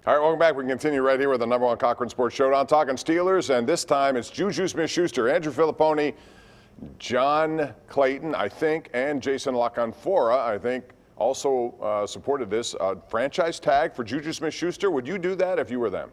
All right, welcome back. We can continue right here with the #1 Cochran Sports Showdown, talking Steelers, and this time it's Juju Smith-Schuster, Andrew Fillipponi, John Clayton, I think, and Jason Lacanfora, I think, also supported this franchise tag for Juju Smith-Schuster. Would you do that if you were them?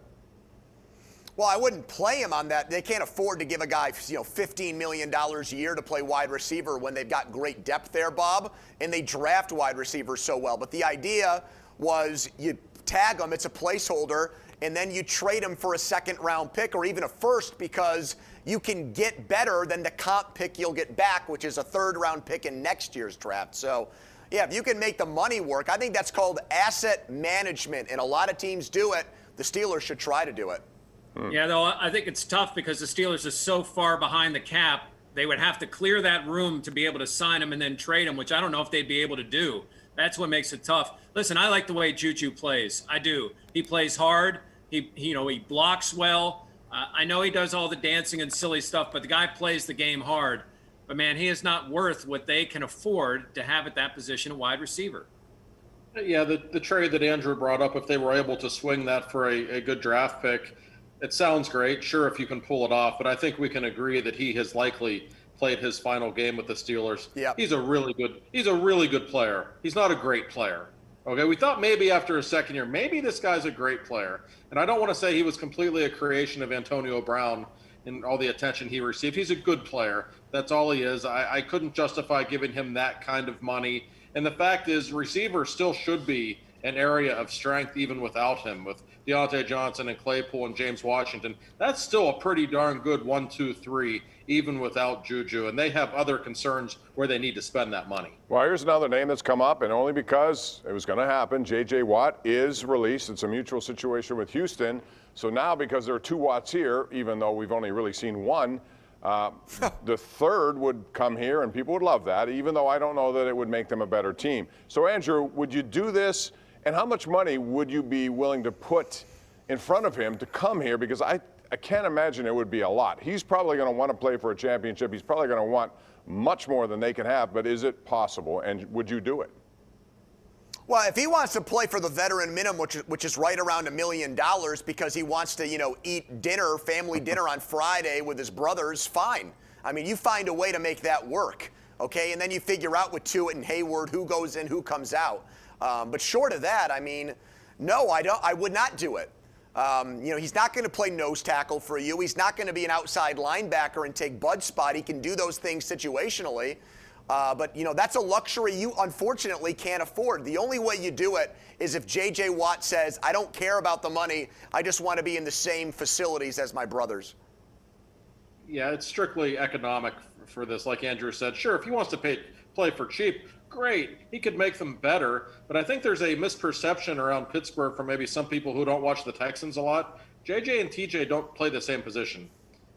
Well, I wouldn't play him on that. They can't afford to give a guy, $15 million a year to play wide receiver when they've got great depth there, Bob, and they draft wide receivers so well. But the idea was you tag him, it's a placeholder, and then you trade him for a second-round pick or even a first because you can get better than the comp pick you'll get back, which is a third-round pick in next year's draft. So, yeah, if you can make the money work, I think that's called asset management, and a lot of teams do it. The Steelers should try to do it. Yeah, though I think it's tough because the Steelers are so far behind the cap. They would have to clear that room to be able to sign him and then trade him, which I don't know if they'd be able to do. That's what makes it tough. Listen, I like the way Juju plays. I do. He plays hard. He blocks well. I know he does all the dancing and silly stuff, but the guy plays the game hard. But, man, he is not worth what they can afford to have at that position of wide receiver. Yeah, the trade that Andrew brought up, if they were able to swing that for a good draft pick, it sounds great. Sure, if you can pull it off, but I think we can agree that he has likely played his final game with the Steelers. Yep. He's a really good player. He's not a great player. Okay, we thought maybe after his second year, maybe this guy's a great player. And I don't want to say he was completely a creation of Antonio Brown and all the attention he received. He's a good player. That's all he is. I couldn't justify giving him that kind of money. And the fact is, receiver still should be an area of strength even without him, with Deontay Johnson and Claypool and James Washington. That's still a pretty darn good 1, 2, 3, even without Juju. And they have other concerns where they need to spend that money. Well, here's another name that's come up, and only because it was going to happen. J.J. Watt is released. It's a mutual situation with Houston. So now, because there are 2 Watts here, even though we've only really seen one, the third would come here, and people would love that, even though I don't know that it would make them a better team. So, Andrew, would you do this? And how much money would you be willing to put in front of him to come here? Because I can't imagine it would be a lot. He's probably going to want to play for a championship. He's probably going to want much more than they can have. But is it possible? And would you do it? Well, if he wants to play for the veteran minimum, which is right around $1 million because he wants to, eat dinner, family dinner on Friday with his brothers, fine. I mean, you find a way to make that work, okay? And then you figure out with Tuitt and Hayward who goes in, who comes out. But short of that, I mean, no, I would not do it. He's not going to play nose tackle for you. He's not going to be an outside linebacker and take Bud's spot. He can do those things situationally. But that's a luxury you unfortunately can't afford. The only way you do it is if J.J. Watt says, I don't care about the money. I just want to be in the same facilities as my brothers. Yeah, it's strictly economic for this. Like Andrew said, sure, if he wants to play for cheap, great. He could make them better. But I think there's a misperception around Pittsburgh from maybe some people who don't watch the Texans a lot. JJ and TJ don't play the same position.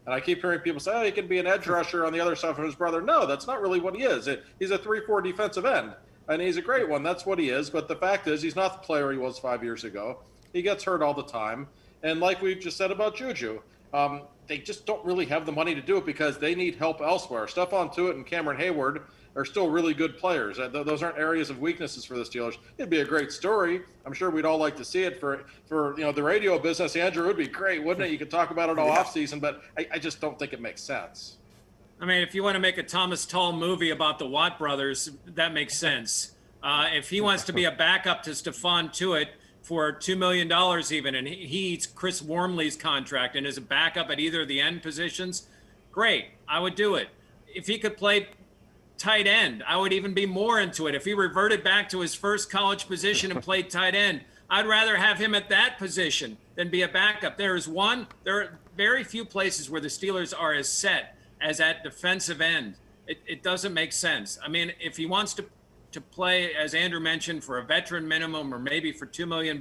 And I keep hearing people say, oh, he could be an edge rusher on the other side from his brother. No, that's not really what he is. He's a 3-4 defensive end, and he's a great one. That's what he is. But the fact is, he's not the player he was 5 years ago. He gets hurt all the time. And like we just said about Juju, they just don't really have the money to do it because they need help elsewhere. Stephon Tuitt and Cameron Hayward are still really good players. Those aren't areas of weaknesses for the Steelers. It'd be a great story. I'm sure we'd all like to see it for the radio business. Andrew, it would be great, wouldn't it? You could talk about it all offseason, but I just don't think it makes sense. I mean, if you want to make a Thomas Tull movie about the Watt brothers, that makes sense. If he wants to be a backup to Stephon Tuitt for $2 million even, and he eats Chris Wormley's contract and is a backup at either of the end positions, great. I would do it. If he could play tight end, I would even be more into it. If he reverted back to his first college position and played tight end, I'd rather have him at that position than be a backup. There are very few places where the Steelers are as set as at defensive end. It doesn't make sense. I mean, if he wants to play, as Andrew mentioned, for a veteran minimum or maybe for $2 million,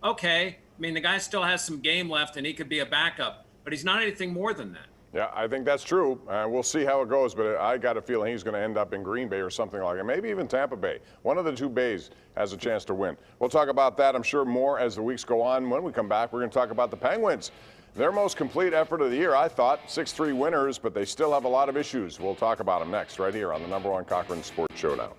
okay. I mean, the guy still has some game left and he could be a backup, but he's not anything more than that. Yeah, I think that's true. We'll see how it goes, but I got a feeling he's going to end up in Green Bay or something like that. Maybe even Tampa Bay. One of the 2 bays has a chance to win. We'll talk about that, I'm sure, more as the weeks go on. When we come back, we're going to talk about the Penguins. Their most complete effort of the year, I thought. 6-3 winners, but they still have a lot of issues. We'll talk about them next right here on the #1 Cochran Sports Showdown.